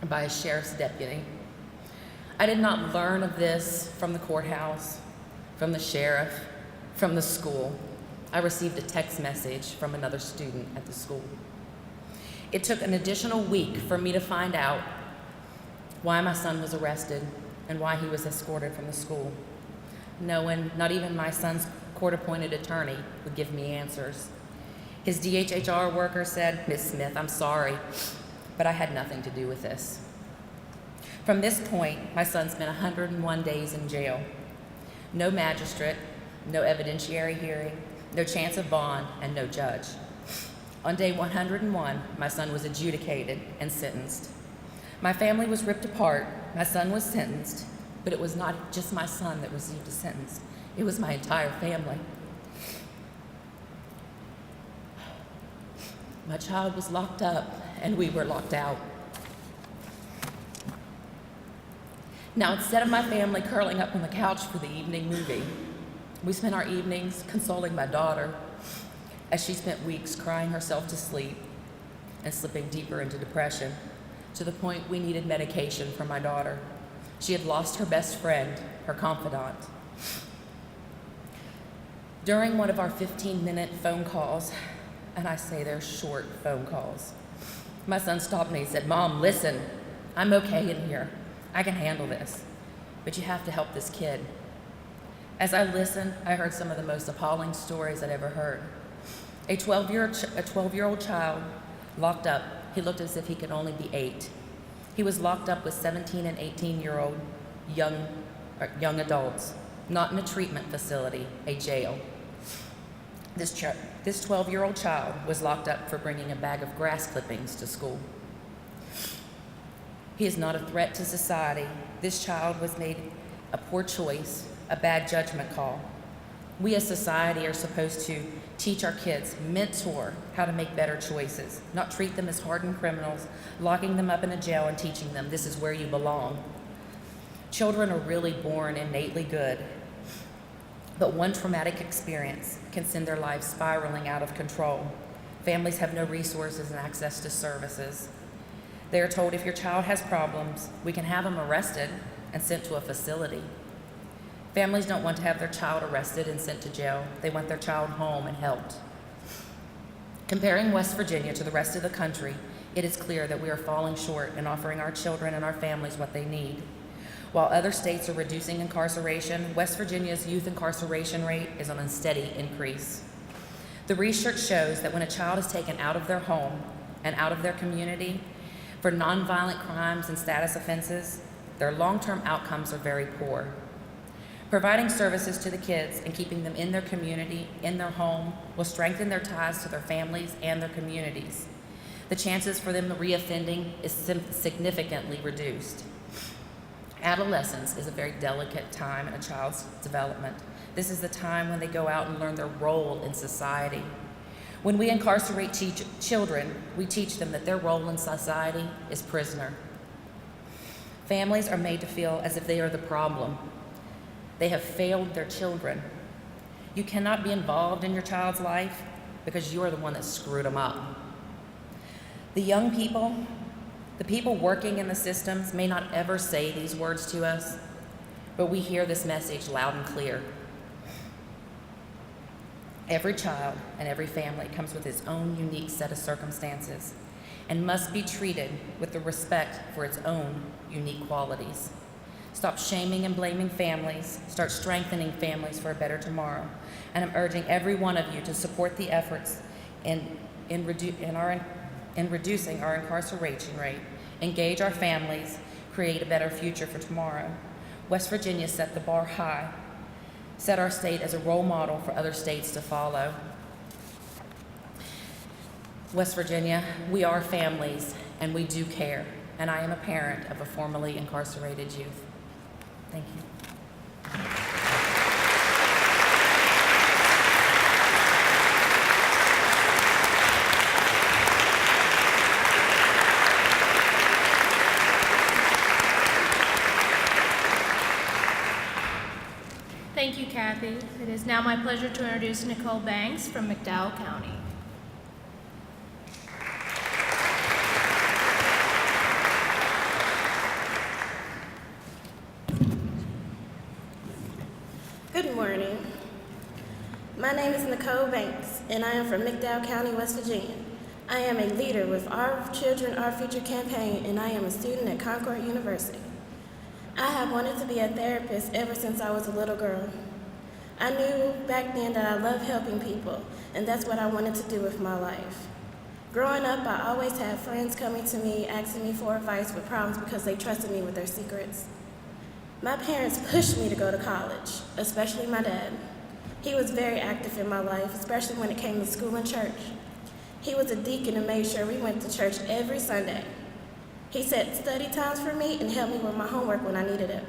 by a sheriff's deputy. I did not learn of this from the courthouse, from the sheriff, from the school. I received a text message from another student at the school. It took an additional week for me to find out why my son was arrested and why he was escorted from the school. No one, not even my son's court-appointed attorney, would give me answers. His DHHR worker said, "Ms. Smith, I'm sorry, but I had nothing to do with this." From this point, my son spent 101 days in jail. No magistrate, no evidentiary hearing, no chance of bond, and no judge. On day 101, my son was adjudicated and sentenced. My family was ripped apart. My son was sentenced, but it was not just my son that received a sentence. It was my entire family. My child was locked up, and we were locked out. Now, instead of my family curling up on the couch for the evening movie, we spent our evenings consoling my daughter as she spent weeks crying herself to sleep and slipping deeper into depression, to the point we needed medication for my daughter. She had lost her best friend, her confidant. During one of our 15-minute phone calls, and I say they're short phone calls, my son stopped me and said, "Mom, listen, I'm okay in here. I can handle this, but you have to help this kid." As I listened, I heard some of the most appalling stories I'd ever heard. A 12-year-old child locked up. He looked as if he could only be 8. He was locked up with 17 and 18-year-old young adults, not in a treatment facility, a jail. This 12-year-old child was locked up for bringing a bag of grass clippings to school. He is not a threat to society. This child was made a poor choice, a bad judgment call. We as society are supposed to teach our kids, mentor how to make better choices, not treat them as hardened criminals, locking them up in a jail and teaching them this is where you belong. Children are really born innately good, but one traumatic experience can send their lives spiraling out of control. Families have no resources and access to services. They are told if your child has problems, we can have them arrested and sent to a facility. Families don't want to have their child arrested and sent to jail. They want their child home and helped. Comparing West Virginia to the rest of the country, it is clear that we are falling short in offering our children and our families what they need. While other states are reducing incarceration, West Virginia's youth incarceration rate is on a steady increase. The research shows that when a child is taken out of their home and out of their community for nonviolent crimes and status offenses, their long-term outcomes are very poor. Providing services to the kids and keeping them in their community, in their home, will strengthen their ties to their families and their communities. The chances for them reoffending is significantly reduced. Adolescence is a very delicate time in a child's development. This is the time when they go out and learn their role in society. When we incarcerate children, we teach them that their role in society is prisoner. Families are made to feel as if they are the problem. They have failed their children. You cannot be involved in your child's life because you are the one that screwed them up. The young people, the people working in the systems may not ever say these words to us, but we hear this message loud and clear. Every child and every family comes with its own unique set of circumstances and must be treated with the respect for its own unique qualities. Stop shaming and blaming families. Start strengthening families for a better tomorrow. And I'm urging every one of you to support the efforts in reducing our incarceration rate, engage our families, create a better future for tomorrow. West Virginia set the bar high, set our state as a role model for other states to follow. West Virginia, we are families and we do care, and I am a parent of a formerly incarcerated youth. Thank you. Thank you, Kathy. It is now my pleasure to introduce Nicole Banks from McDowell County. Good morning. My name is Nicole Banks, and I am from McDowell County, West Virginia. I am a leader with Our Children, Our Future campaign, and I am a student at Concord University. I have wanted to be a therapist ever since I was a little girl. I knew back then that I loved helping people, and that's what I wanted to do with my life. Growing up, I always had friends coming to me, asking me for advice with problems because they trusted me with their secrets. My parents pushed me to go to college, especially my dad. He was very active in my life, especially when it came to school and church. He was a deacon and made sure we went to church every Sunday. He set study times for me and helped me with my homework when I needed it.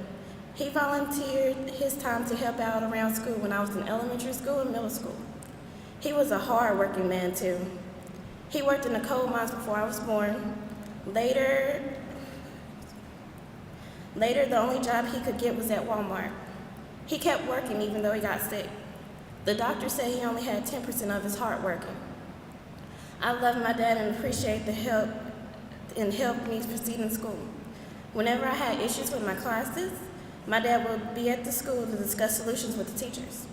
He volunteered his time to help out around school when I was in elementary school and middle school. He was a hard-working man, too. He worked in the coal mines before I was born. Later, the only job he could get was at Walmart. He kept working even though he got sick. The doctor said he only had 10% of his heart working. I love my dad and appreciate the help and helped me proceed in school. Whenever I had issues with my classes, my dad would be at the school to discuss solutions with the teachers.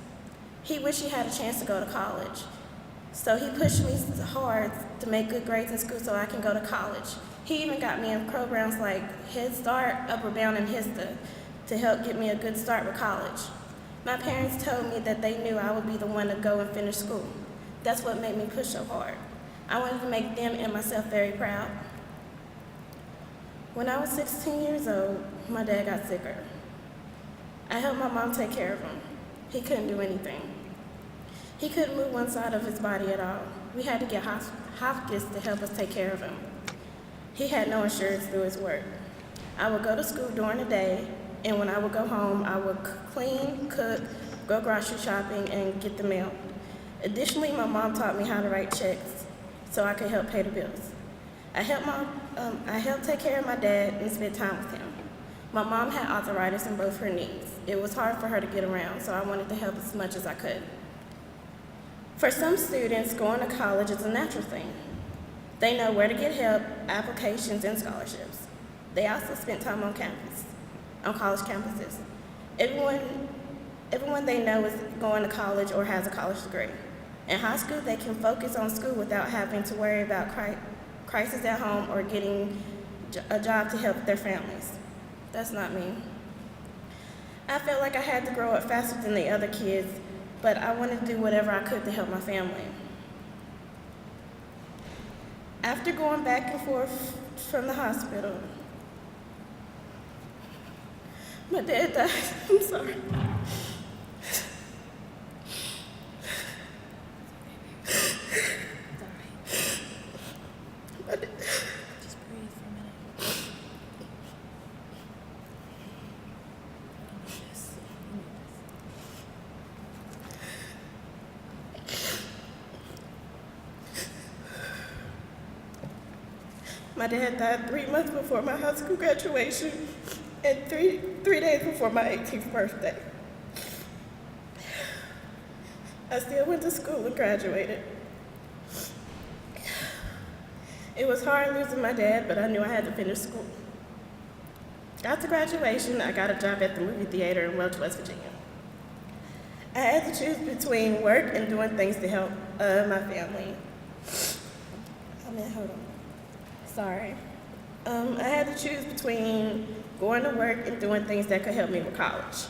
He wished he had a chance to go to college, so he pushed me hard to make good grades in school so I can go to college. He even got me in programs like Head Start, Upper Bound, and HISTA to help get me a good start with college. My parents told me that they knew I would be the one to go and finish school. That's what made me push so hard. I wanted to make them and myself very proud. When I was 16 years old, my dad got sicker. I helped my mom take care of him. He couldn't do anything. He couldn't move one side of his body at all. We had to get hospice to help us take care of him. He had no insurance through his work. I would go to school during the day, and when I would go home, I would clean, cook, go grocery shopping, and get the mail. Additionally, my mom taught me how to write checks so I could help pay the bills. I helped take care of my dad and spend time with him. My mom had arthritis in both her knees. It was hard for her to get around, so I wanted to help as much as I could. For some students, going to college is a natural thing. They know where to get help, applications, and scholarships. They also spent time on campus, on college campuses. Everyone they know is going to college or has a college degree. In high school, they can focus on school without having to worry about crisis at home or getting a job to help their families. That's not me. I felt like I had to grow up faster than the other kids, but I wanted to do whatever I could to help my family. After going back and forth from the hospital, my dad died. I'm sorry. Just breathe for a minute. My dad died 3 months before my high school graduation and three days before my 18th birthday. I still went to school and graduated. It was hard losing my dad, but I knew I had to finish school. After graduation, I got a job at the movie theater in Welch, West Virginia. I had to choose between work and doing things to help my family. Hold on. Sorry. I had to choose between going to work and doing things that could help me with college.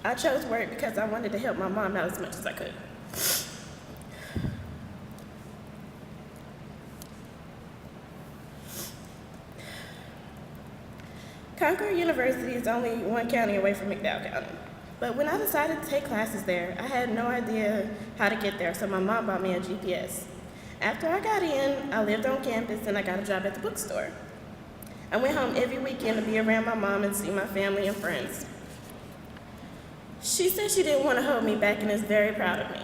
I chose work because I wanted to help my mom out as much as I could. Concord University is only 1 county away from McDowell County. But when I decided to take classes there, I had no idea how to get there, so my mom bought me a GPS. After I got in, I lived on campus and I got a job at the bookstore. I went home every weekend to be around my mom and see my family and friends. She said she didn't want to hold me back and is very proud of me.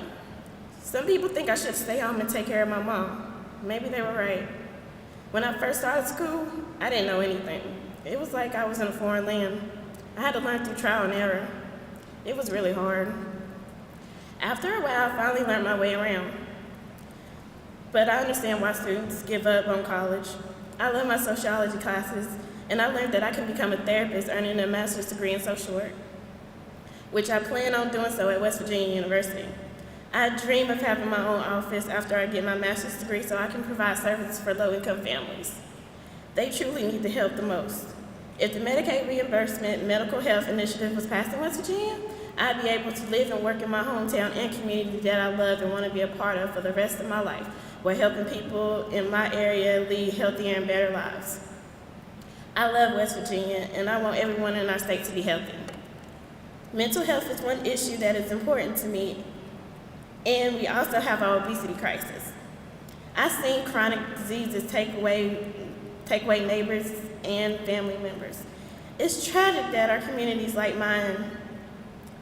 Some people think I should stay home and take care of my mom. Maybe they were right. When I first started school, I didn't know anything. It was like I was in a foreign land. I had to learn through trial and error. It was really hard. After a while, I finally learned my way around. But I understand why students give up on college. I love my sociology classes, and I learned that I can become a therapist earning a master's degree in social work, which I plan on doing so at West Virginia University. I dream of having my own office after I get my master's degree so I can provide services for low-income families. They truly need the help the most. If the Medicaid reimbursement medical health initiative was passed in West Virginia, I'd be able to live and work in my hometown and community that I love and want to be a part of for the rest of my life, while helping people in my area lead healthier and better lives. I love West Virginia, and I want everyone in our state to be healthy. Mental health is one issue that is important to me, and we also have our obesity crisis. I've seen chronic diseases take away neighbors and family members. It's tragic that our communities like mine,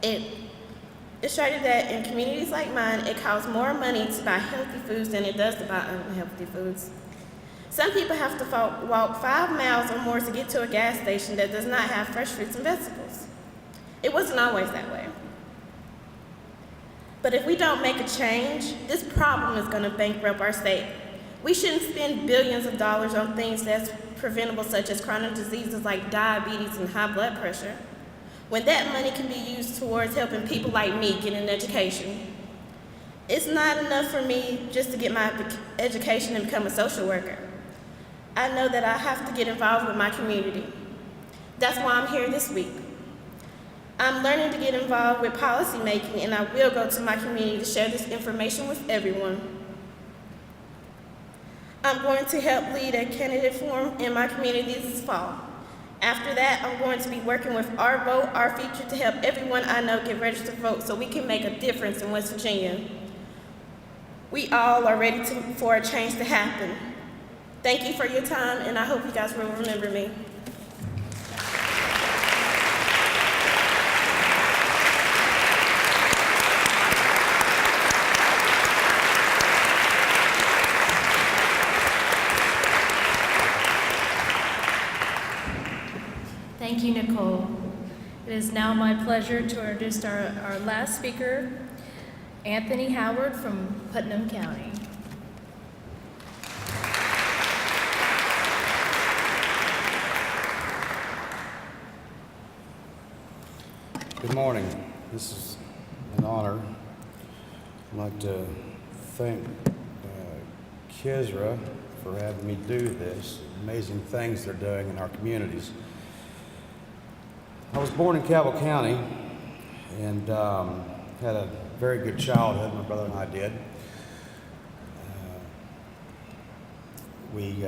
It's tragic that in communities like mine, it costs more money to buy healthy foods than it does to buy unhealthy foods. Some people have to walk 5 miles or more to get to a gas station that does not have fresh fruits and vegetables. It wasn't always that way. But if we don't make a change, this problem is going to bankrupt our state. We shouldn't spend billions of dollars on things that's preventable, such as chronic diseases like diabetes and high blood pressure, when that money can be used towards helping people like me get an education. It's not enough for me just to get my education and become a social worker. I know that I have to get involved with my community. That's why I'm here this week. I'm learning to get involved with policy making, and I will go to my community to share this information with everyone. I'm going to help lead a candidate forum in my community this fall. After that, I'm going to be working with Our Vote, Our Future to help everyone I know get registered to vote so we can make a difference in West Virginia. We all are ready for a change to happen. Thank you for your time, and I hope you guys will remember me. Thank you, Nicole. It is now my pleasure to introduce our last speaker, Anthony Howard from Putnam County. Good morning. This is an honor. I'd like to thank Kisra for having me do this. Amazing things they're doing in our communities. I was born in Cabell County and had a very good childhood. My brother and I did. We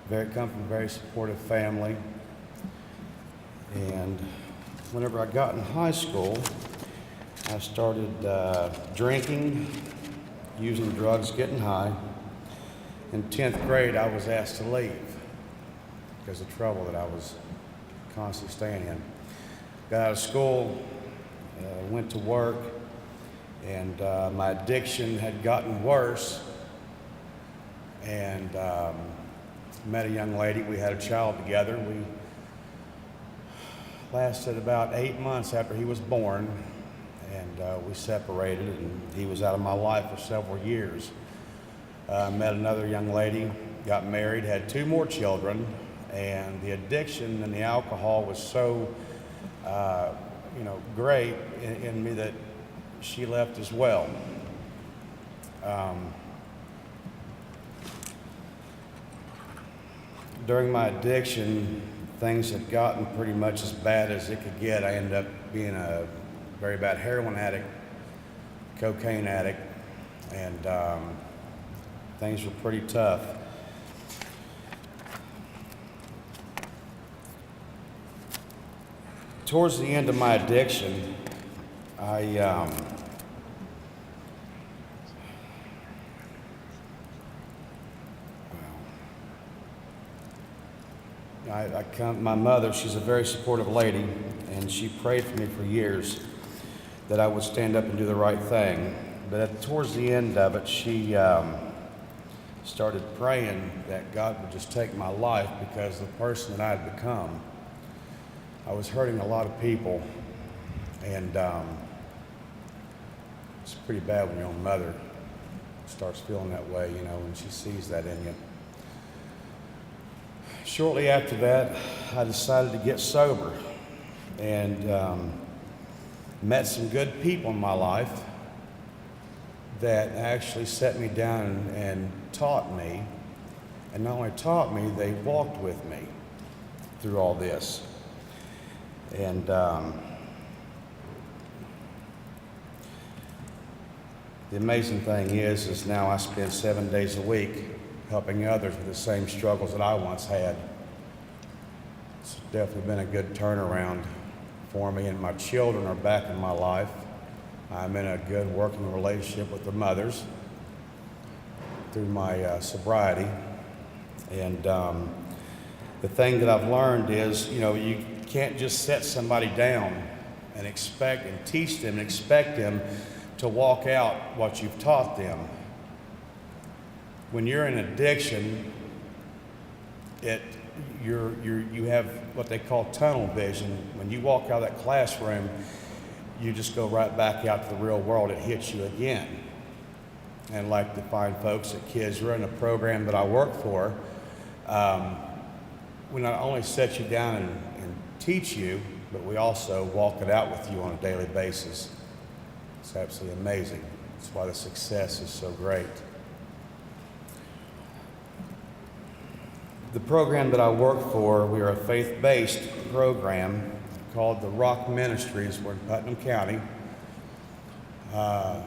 come from a very supportive family. And whenever I got in high school, I started drinking, using drugs, getting high. In 10th grade, I was asked to leave because of trouble that I was constantly staying in. Got out of school, went to work, and my addiction had gotten worse. And met a young lady. We had a child together. We lasted about 8 months after he was born, and we separated, and he was out of my life for several years. Met another young lady, got married, had 2 more children, and the addiction and the alcohol was so, great in me that she left as well. During my addiction, things had gotten pretty much as bad as it could get. I ended up being a very bad heroin addict, cocaine addict, and things were pretty tough. Towards the end of my addiction, I my mother, she's a very supportive lady, and she prayed for me for years that I would stand up and do the right thing. But towards the end of it, she started praying that God would just take my life because of the person that I had become. I was hurting a lot of people, and it's pretty bad when your own mother starts feeling that way, when she sees that in you. Shortly after that, I decided to get sober and met some good people in my life that actually set me down and taught me. And not only taught me, they walked with me through all this. And the amazing thing is now I spend 7 days a week helping others with the same struggles that I once had. It's definitely been a good turnaround for me, and my children are back in my life. I'm in a good working relationship with their mothers through my sobriety. And the thing that I've learned is, you can't just set somebody down and expect and teach them and expect them to walk out what you've taught them. When you're in addiction, you have what they call tunnel vision. When you walk out of that classroom, you just go right back out to the real world. It hits you again. And I'd like to find folks at Kisra and the program that I work for, we not only set you down and teach you, but we also walk it out with you on a daily basis. It's absolutely amazing. That's why the success is so great. The program that I work for, we are a faith-based program called the Rock Ministries. We're in Putnam County. I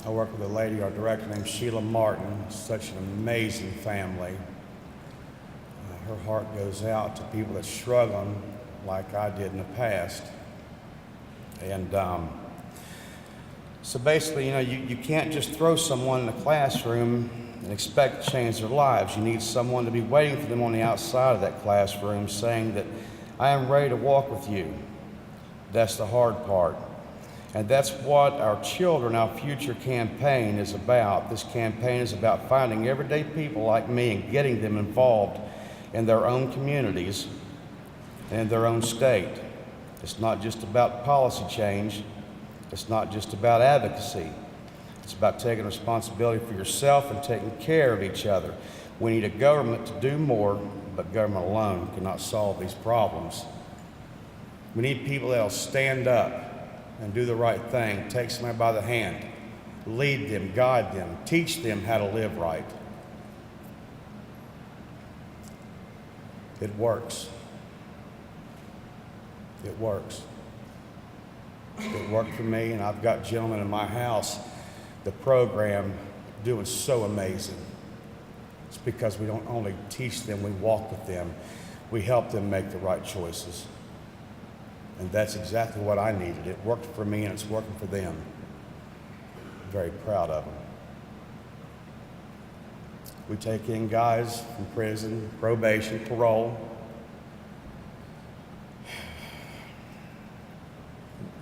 work with a lady, our director, named Sheila Martin. Such an amazing family. Her heart goes out to people that struggle like I did in the past. And so basically, you can't just throw someone in the classroom and expect to change their lives. You need someone to be waiting for them on the outside of that classroom saying that I am ready to walk with you. That's the hard part. And that's what our children, our future campaign is about. This campaign is about finding everyday people like me and getting them involved in their own communities and in their own state. It's not just about policy change. It's not just about advocacy. It's about taking responsibility for yourself and taking care of each other. We need a government to do more, but government alone cannot solve these problems. We need people that'll stand up and do the right thing, take somebody by the hand, lead them, guide them, teach them how to live right. It works. It works. It worked for me, and I've got gentlemen in my house, the program doing so amazing. It's because we don't only teach them, we walk with them. We help them make the right choices. And that's exactly what I needed. It worked for me, and it's working for them. I'm very proud of them. We take in guys from prison, probation, parole.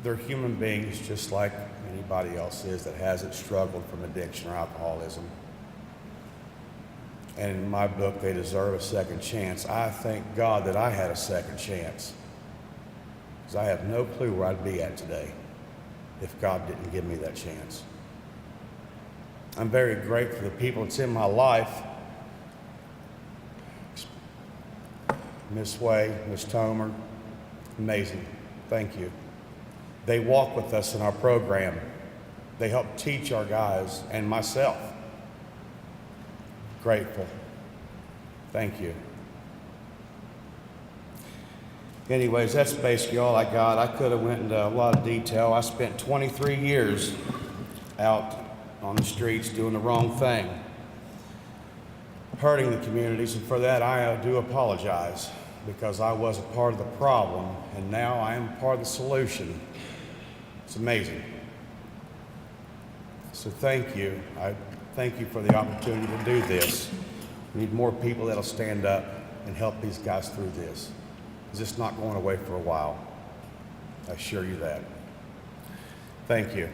They're human beings just like anybody else is that hasn't struggled from addiction or alcoholism. And in my book, they deserve a second chance. I thank God that I had a second chance, because I have no clue where I'd be at today if God didn't give me that chance. I'm very grateful for the people that's in my life. Miss Way, Miss Tomer, amazing. Thank you. They walk with us in our program. They help teach our guys and myself. Grateful. Thank you. Anyways, that's basically all I got. I could have went into a lot of detail. I spent 23 years out on the streets doing the wrong thing, hurting the communities, and for that I do apologize, because I was a part of the problem, and now I am part of the solution. It's amazing. So thank you. I thank you for the opportunity to do this. We need more people that'll stand up and help these guys through this. It's just not going away for a while. I assure you that. Thank you.